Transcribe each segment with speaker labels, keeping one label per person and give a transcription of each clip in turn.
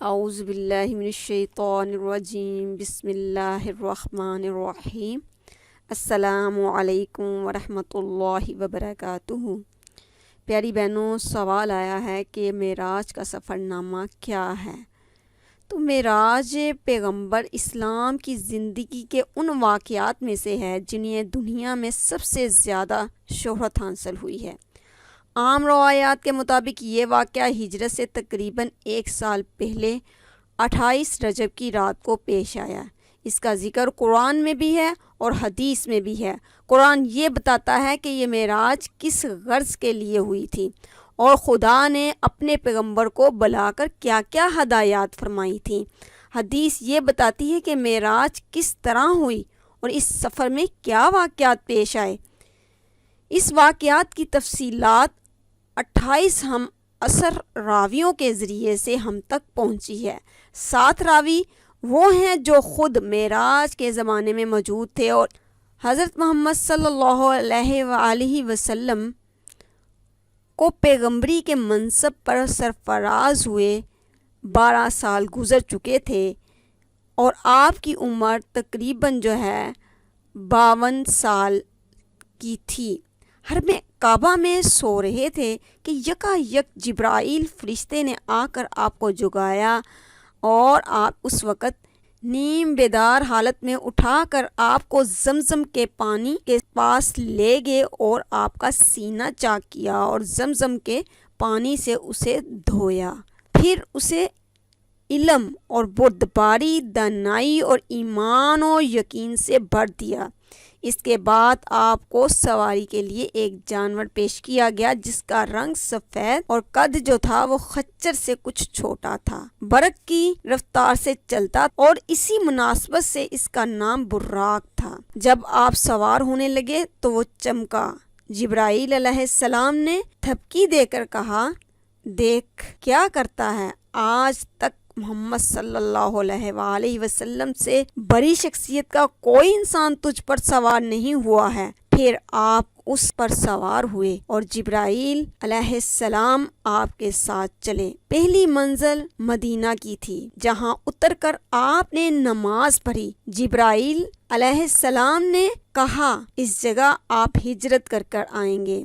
Speaker 1: اعوذ باللہ من الشیطان الرجیم، بسم اللہ الرحمن الرحیم۔ السلام علیکم ورحمۃ اللہ وبرکاتہ۔ پیاری بہنوں، سوال آیا ہے کہ معراج کا سفر نامہ کیا ہے؟ تو معراج پیغمبر اسلام کی زندگی کے ان واقعات میں سے ہے جنہیں دنیا میں سب سے زیادہ شہرت حاصل ہوئی ہے۔ عام روایات کے مطابق یہ واقعہ ہجرت سے تقریباً 1 سال پہلے 28 رجب کی رات کو پیش آیا۔ اس کا ذکر قرآن میں بھی ہے اور حدیث میں بھی ہے۔ قرآن یہ بتاتا ہے کہ یہ معراج کس غرض کے لیے ہوئی تھی اور خدا نے اپنے پیغمبر کو بلا کر کیا کیا ہدایات فرمائی تھیں۔ حدیث یہ بتاتی ہے کہ معراج کس طرح ہوئی اور اس سفر میں کیا واقعات پیش آئے۔ اس واقعات کی تفصیلات 28 ہم عصر راویوں کے ذریعے سے ہم تک پہنچی ہے۔ 7 راوی وہ ہیں جو خود معراج کے زمانے میں موجود تھے اور حضرت محمد صلی اللہ علیہ وآلہ وسلم کو پیغمبری کے منصب پر سرفراز ہوئے 12 سال گزر چکے تھے اور آپ کی عمر تقریباً 52 سال کی تھی۔ حرم کعبہ میں سو رہے تھے کہ یکا یک جبرائیل فرشتے نے آ کر آپ کو جگایا اور آپ اس وقت نیم بیدار حالت میں اٹھا کر آپ کو زمزم کے پانی کے پاس لے گئے اور آپ کا سینہ چاک کیا اور زمزم کے پانی سے اسے دھویا۔ پھر اسے علم اور بردباری، دانائی اور ایمان و یقین سے بھر دیا۔ اس کے بعد آپ کو سواری کے لیے ایک جانور پیش کیا گیا جس کا رنگ سفید اور قد جو تھا وہ خچر سے کچھ چھوٹا تھا، برق کی رفتار سے چلتا اور اسی مناسبت سے اس کا نام براق تھا۔ جب آپ سوار ہونے لگے تو وہ چمکا۔ جبرائیل علیہ السلام نے تھپکی دے کر کہا، دیکھ کیا کرتا ہے، آج تک محمد صلی اللہ علیہ وآلہ وسلم سے بڑی شخصیت کا کوئی انسان تجھ پر سوار نہیں ہوا ہے۔ پھر آپ اس پر سوار ہوئے اور جبرائیل علیہ السلام آپ کے ساتھ چلے۔ پہلی منزل مدینہ کی تھی جہاں اتر کر آپ نے نماز پڑھی۔ جبرائیل علیہ السلام نے کہا، اس جگہ آپ ہجرت کر کر آئیں گے۔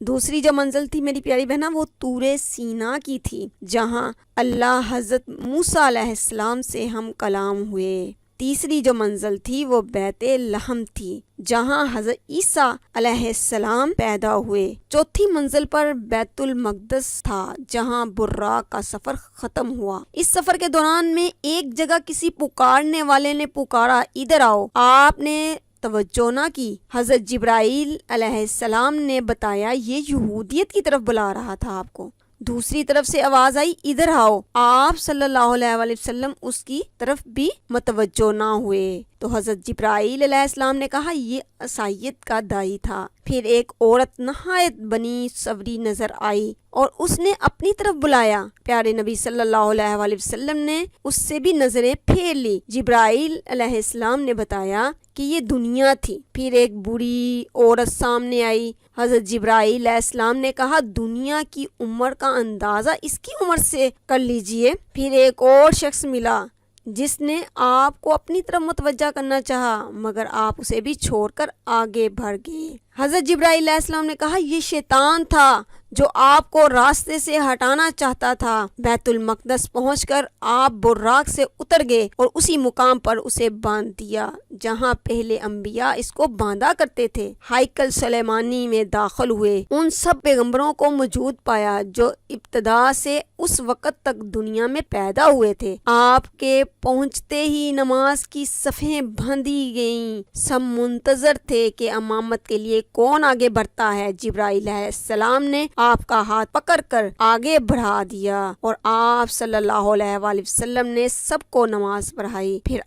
Speaker 1: دوسری جو منزل تھی میری پیاری بہنا وہ طور سینا کی تھی جہاں اللہ حضرت موسیٰ علیہ السلام سے ہم کلام ہوئے۔ تیسری جو منزل تھی وہ بیت لحم تھی جہاں حضرت عیسیٰ علیہ السلام پیدا ہوئے۔ چوتھی منزل پر بیت المقدس تھا جہاں براق کا سفر ختم ہوا۔ اس سفر کے دوران میں ایک جگہ کسی پکارنے والے نے پکارا، ادھر آؤ۔ آپ نے توجہ نہ کی۔ حضرت جبرائیل علیہ السلام نے بتایا یہ یہودیت کی طرف بلا رہا تھا آپ کو۔ دوسری طرف سے آواز آئی، ادھر آؤ۔ آپ صلی اللہ علیہ وآلہ وسلم اس کی طرف بھی متوجہ نہ ہوئے تو حضرت جبرائیل علیہ السلام نے کہا یہ عیسائیت کا داعی تھا۔ پھر ایک عورت نہایت بنی سوری نظر آئی اور اس نے اپنی طرف بلایا۔ پیارے نبی صلی اللہ علیہ وآلہ وسلم نے اس سے بھی نظریں پھیر لی۔ جبرائیل علیہ السلام نے بتایا کہ یہ دنیا تھی۔ پھر ایک بوڑھی عورت سامنے آئی۔ حضرت جبرائیل علیہ السلام نے کہا، دنیا کی عمر کا اندازہ اس کی عمر سے کر لیجئے۔ پھر ایک اور شخص ملا جس نے آپ کو اپنی طرف متوجہ کرنا چاہا مگر آپ اسے بھی چھوڑ کر آگے بڑھ گئے۔ حضرت جبرائیل علیہ السلام نے کہا، یہ شیطان تھا جو آپ کو راستے سے ہٹانا چاہتا تھا۔ بیت المقدس پہنچ کر آپ براق سے اتر گئے اور اسی مقام پر اسے باندھ دیا جہاں پہلے انبیاء اس کو باندھا کرتے تھے۔ ہیکل سلیمانی میں داخل ہوئے، ان سب پیغمبروں کو موجود پایا جو ابتدا سے اس وقت تک دنیا میں پیدا ہوئے تھے۔ آپ کے پہنچتے ہی نماز کی صفیں باندھی گئیں۔ سب منتظر تھے کہ امامت کے لیے کون آگے بڑھتا ہے۔ جبرائیل علیہ السلام نے آپ کا ہاتھ پکڑ کر آگے بڑھا دیا اور آپ صلی اللہ علیہ وآلہ وسلم نے سب کو نماز پڑھائی۔ پھر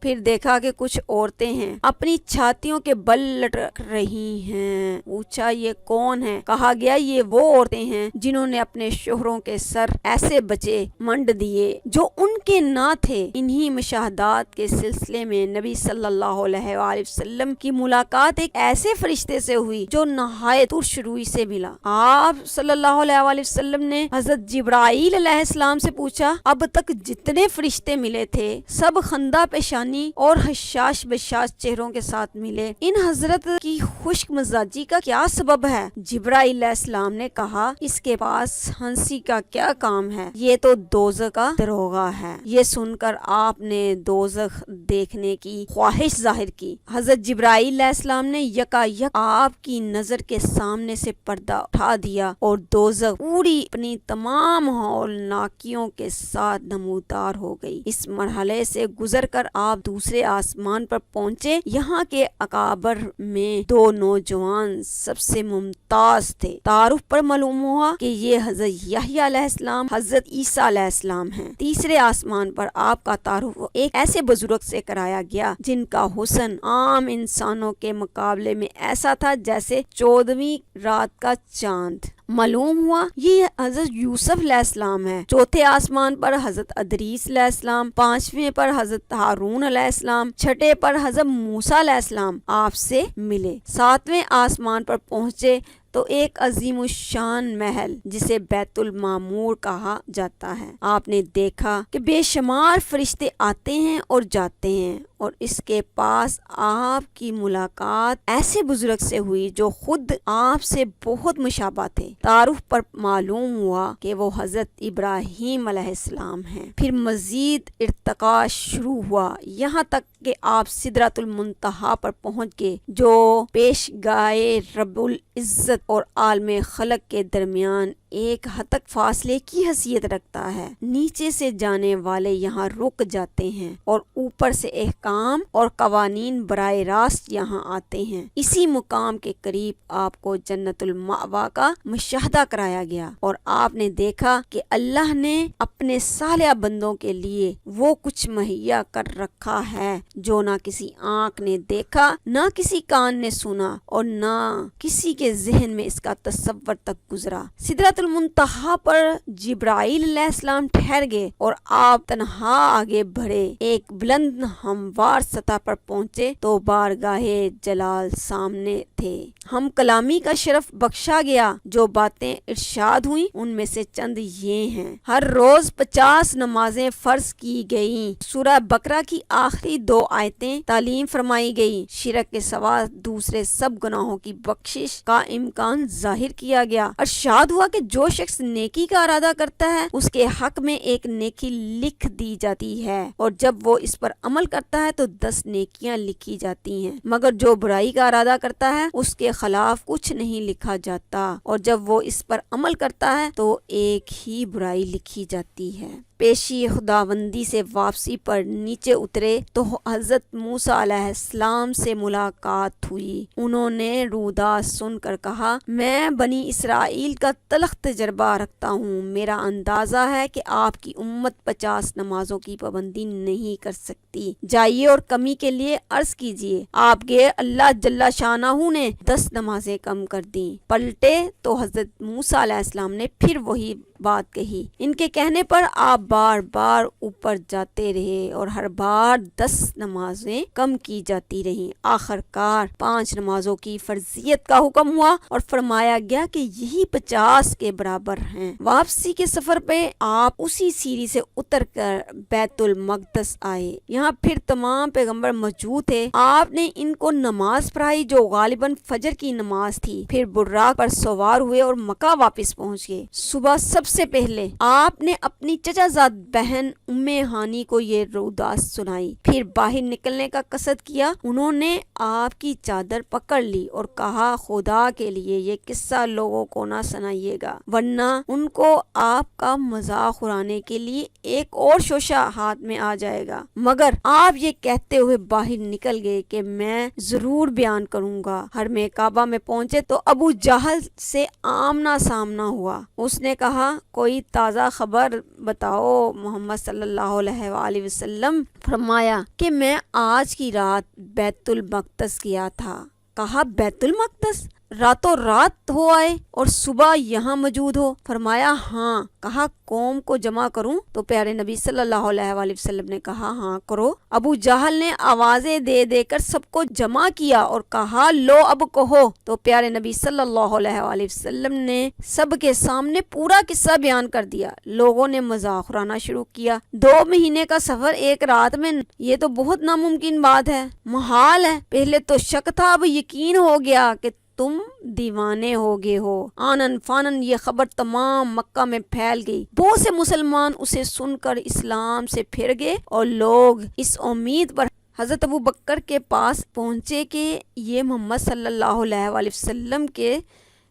Speaker 1: پھر دیکھا کہ کچھ عورتیں ہیں اپنی چھاتیوں کے بل لٹک رہی ہیں۔ پوچھا یہ کون ہے؟ کہا گیا یہ وہ عورتیں ہیں جنہوں نے اپنے شوہروں کے سر ایسے بچے منڈ دیے جو ان کے نہ تھے۔ انہی مشاہدات کے سلسلے میں نبی صلی اللہ علیہ وآلہ وسلم کی ملاقات ایک ایسے فرشتے سے ہوئی جو نہایت ترش روئی سے ملا۔ آپ صلی اللہ علیہ وآلہ وسلم نے حضرت جبرائیل علیہ السلام سے پوچھا اب تک جتنے فرشتے ملے تھے سب خندہ پیشانی اور حشاش بشاش چہروں کے ساتھ ملے، ان حضرت کی خشک مزاجی کا کیا سبب ہے؟ جبرائیل علیہ السلام نے کہا اس کے پاس ہنسی کا کیا کام ہے، یہ تو دوزخ کا دروغہ ہے۔ یہ سن کر آپ نے دوزخ دیکھنے کی خواہش ظاہر کی۔ حضرت جبرائیل علیہ السلام نے یکا یک آپ کی نظر کے سامنے سے پردہ اٹھا دیا اور دوزخ پوری اپنی تمام ہولناکیوں کے ساتھ نمودار ہو گئی۔ اس مرحلے سے گزر کر آپ دوسرے آسمان پر پہنچے۔ یہاں کے اکابر میں دو نوجوان سب سے ممتاز تھے۔ تعارف پر معلوم ہوا کہ یہ حضرت یحییٰ علیہ السلام، حضرت عیسیٰ علیہ السلام ہیں۔ تیسرے آسمان پر آپ کا تعارف ایک ایسے بزرگ سے کرایا گیا جن کا حسن عام انسانوں کے مقابلے میں ایسا تھا جیسے 14ویں رات کا چاند۔ معلوم ہوا یہ حضرت یوسف علیہ السلام ہے۔ چوتھے آسمان پر حضرت ادریس علیہ السلام، پانچویں پر حضرت ہارون علیہ السلام، چھٹے پر حضرت موسیٰ علیہ السلام آپ سے ملے۔ ساتویں آسمان پر پہنچے تو ایک عظیم الشان محل جسے بیت المعمور کہا جاتا ہے آپ نے دیکھا کہ بے شمار فرشتے آتے ہیں اور جاتے ہیں، اور اس کے پاس آپ کی ملاقات ایسے بزرگ سے ہوئی جو خود آپ سے بہت مشابہ تھے۔ تعارف پر معلوم ہوا کہ وہ حضرت ابراہیم علیہ السلام ہیں۔ پھر مزید ارتقاء شروع ہوا یہاں تک کہ آپ سدرۃ المنتہا پر پہنچ گئے جو پیش گائے رب العزت اور عالم خلق کے درمیان ایک حد تک فاصلے کی حیثیت رکھتا ہے۔ نیچے سے جانے والے یہاں رک جاتے ہیں اور اوپر سے احکام اور قوانین براہ راست یہاں آتے ہیں۔ اسی مقام کے قریب آپ کو جنت المأویٰ کا مشاہدہ کرایا گیا اور آپ نے دیکھا کہ اللہ نے اپنے صالح بندوں کے لیے وہ کچھ مہیا کر رکھا ہے جو نہ کسی آنکھ نے دیکھا، نہ کسی کان نے سنا، اور نہ کسی کے ذہن میں اس کا تصور تک گزرا۔ سدرۃ المنتہا پر جبرائیل علیہ السلام ٹھہر گئے اور آپ تنہا آگے بڑھے۔ ایک بلند ہموار سطح پر پہنچے تو بارگاہ جلال سامنے تھے۔ ہم کلامی کا شرف بخشا گیا۔ جو باتیں ارشاد ہوئیں ان میں سے چند یہ ہیں۔ ہر روز 50 نمازیں فرض کی گئیں۔ سورہ بقرہ کی آخری 2 آیتیں تعلیم فرمائی گئی۔ شرک کے سوا دوسرے سب گناہوں کی بخشش کا امکان ظاہر کیا گیا۔ ارشاد ہوا کہ جو شخص نیکی کا ارادہ کرتا ہے اس کے حق میں ایک نیکی لکھ دی جاتی ہے، اور جب وہ اس پر عمل کرتا ہے تو 10 نیکیاں لکھی جاتی ہیں، مگر جو برائی کا ارادہ کرتا ہے اس کے خلاف کچھ نہیں لکھا جاتا، اور جب وہ اس پر عمل کرتا ہے تو ایک ہی برائی لکھی جاتی ہے۔ پیشی خداوندی سے واپسی پر نیچے اترے تو حضرت موسیٰ علیہ السلام سے ملاقات ہوئی۔ انہوں نے روداد سن کر کہا میں بنی اسرائیل کا تلخ تجربہ رکھتا ہوں، میرا اندازہ ہے کہ آپ کی امت 50 نمازوں کی پابندی نہیں کر سکتی، جائیے اور کمی کے لیے عرض کیجیے۔ آپ کے اللہ جل شانہ نے 10 نمازیں کم کر دیں۔ پلٹے تو حضرت موسیٰ علیہ السلام نے پھر وہی بات کہی۔ ان کے کہنے پر آپ بار بار اوپر جاتے رہے اور ہر بار 10 نمازیں کم کی جاتی رہیں۔ آخر کار 5 نمازوں کی فرضیت کا حکم ہوا اور فرمایا گیا کہ یہی 50 کے برابر ہیں۔ واپسی کے سفر پہ آپ اسی سیڑھی سے اتر کر بیت المقدس آئے۔ یہاں پھر تمام پیغمبر موجود تھے۔ آپ نے ان کو نماز پڑھائی جو غالباً فجر کی نماز تھی، پھر براق پر سوار ہوئے اور مکہ واپس پہنچ گئے۔ صبح سب سے پہلے آپ نے اپنی چچا زاد بہن ام ہانی کو یہ روداد سنائی، پھر باہر نکلنے کا قصد کیا۔ انہوں نے آپ کی چادر پکڑ لی اور کہا خدا کے لیے یہ قصہ لوگوں کو نہ سنائیے گا، ورنہ ان کو آپ کا مذاق اڑانے کے لیے ایک اور شوشہ ہاتھ میں آ جائے گا۔ مگر خبر آپ یہ کہتے ہوئے باہر نکل گئے کہ میں ضرور بیان کروں گا۔ حرم کعبہ میں پہنچے تو ابو جہل سے آمنا سامنا ہوا۔ اس نے کہا کوئی تازہ خبر بتاؤ محمد صلی اللہ علیہ وآلہ وسلم۔ فرمایا کہ میں آج کی رات بیت المقدس گیا تھا۔ کہا بیت المقدس؟ راتوں رات ہو آئے اور صبح یہاں موجود ہو؟ فرمایا ہاں۔ کہا قوم کو جمع کروں؟ تو پیارے نبی صلی اللہ علیہ وآلہ وسلم نے کہا ہاں کرو۔ ابو جہل نے آوازیں دے دے کر سب کو جمع کیا اور کہا لو اب کہو۔ تو پیارے نبی صلی اللہ علیہ وآلہ وسلم نے سب کے سامنے پورا قصہ بیان کر دیا۔ لوگوں نے مذاق اڑانا شروع کیا۔ 2 مہینے کا سفر ایک رات میں، یہ تو بہت ناممکن بات ہے، محال ہے۔ پہلے تو شک تھا، اب یقین ہو گیا کہ تم دیوانے ہو گئے ہو۔ آنن فانن یہ خبر تمام مکہ میں پھیل گئی۔ بہت سے مسلمان اسے سن کر اسلام سے پھر گئے اور لوگ اس امید پر حضرت ابو بکر کے پاس پہنچے کہ یہ محمد صلی اللہ علیہ وآلہ وسلم کے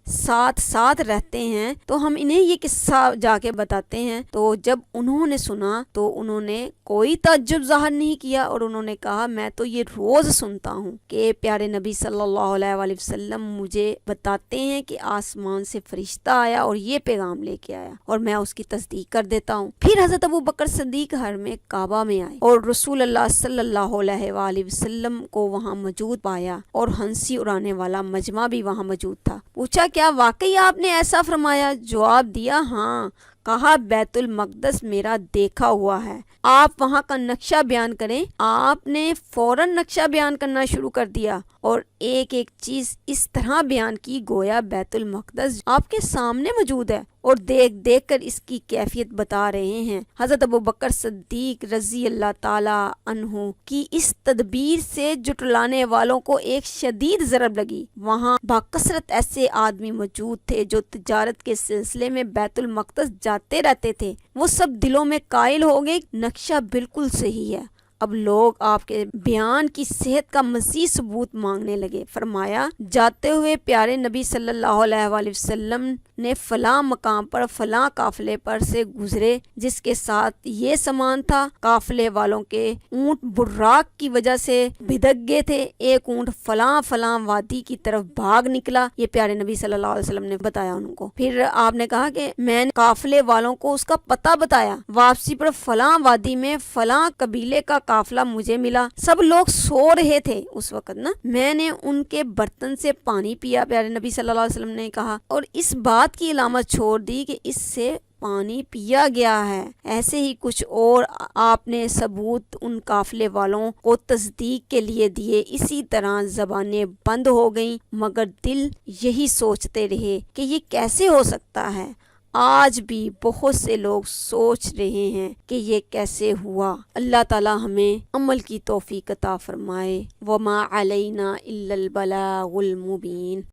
Speaker 1: ساتھ رہتے ہیں تو ہم انہیں یہ قصہ جا کے بتاتے ہیں۔ تو جب انہوں نے سنا تو انہوں نے کوئی تعجب ظاہر نہیں کیا اور انہوں نے کہا میں تو یہ روز سنتا ہوں کہ پیارے نبی صلی اللہ علیہ وآلہ وسلم مجھے بتاتے ہیں کہ آسمان سے فرشتہ آیا اور یہ پیغام لے کے آیا اور میں اس کی تصدیق کر دیتا ہوں۔ پھر حضرت ابو بکر صدیق حرم کعبہ میں آئے اور رسول اللہ صلی اللہ علیہ وآلہ وسلم کو وہاں موجود پایا اور ہنسی اڑانے والا مجمع بھی وہاں موجود تھا۔ پوچھا کیا واقعی آپ نے ایسا فرمایا؟ جواب دیا ہاں۔ کہا بیت المقدس میرا دیکھا ہوا ہے، آپ وہاں کا نقشہ بیان کریں۔ آپ نے فوراً نقشہ بیان کرنا شروع کر دیا اور ایک ایک چیز اس طرح بیان کی گویا بیت المقدس آپ کے سامنے موجود ہے اور دیکھ دیکھ کر اس کی کیفیت بتا رہے ہیں۔ حضرت ابو بکر صدیق رضی اللہ تعالی عنہ کی اس تدبیر سے جٹلانے والوں کو ایک شدید ضرب لگی۔ وہاں باکثرت ایسے آدمی موجود تھے جو تجارت کے سلسلے میں بیت المقدس جاتے رہتے تھے۔ وہ سب دلوں میں قائل ہو گئے نقشہ بالکل صحیح ہے۔ اب لوگ آپ کے بیان کی صحت کا مزید ثبوت مانگنے لگے۔ فرمایا جاتے ہوئے پیارے نبی صلی اللہ علیہ وآلہ وسلم نے فلاں مقام پر فلاں قافلے پر سے گزرے جس کے ساتھ یہ سامان تھا۔ قافلے والوں کے اونٹ براق کی وجہ سے بھدک گئے تھے۔ ایک اونٹ فلاں وادی کی طرف بھاگ نکلا۔ یہ پیارے نبی صلی اللہ علیہ وسلم نے بتایا ان کو۔ پھر آپ نے کہا کہ میں نے قافلے والوں کو اس کا پتہ بتایا۔ واپسی پر فلاں وادی میں فلاں قبیلے کا قافلہ مجھے ملا۔ سب لوگ سو رہے تھے اس وقت نا، میں نے ان کے برتن سے پانی پیا، پیارے نبی صلی اللہ علیہ وسلم نے کہا، اور اس بات کی علامت چھوڑ دی کہ اس سے پانی پیا گیا ہے۔ ایسے ہی کچھ اور آپ نے ثبوت ان قافلے والوں کو تصدیق کے لیے دیے۔ اسی طرح زبانیں بند ہو گئیں مگر دل یہی سوچتے رہے کہ یہ کیسے ہو سکتا ہے۔ آج بھی بہت سے لوگ سوچ رہے ہیں کہ یہ کیسے ہوا۔ اللہ تعالی ہمیں عمل کی توفیق عطا فرمائے۔ وما علینا الا البلاغ المبین۔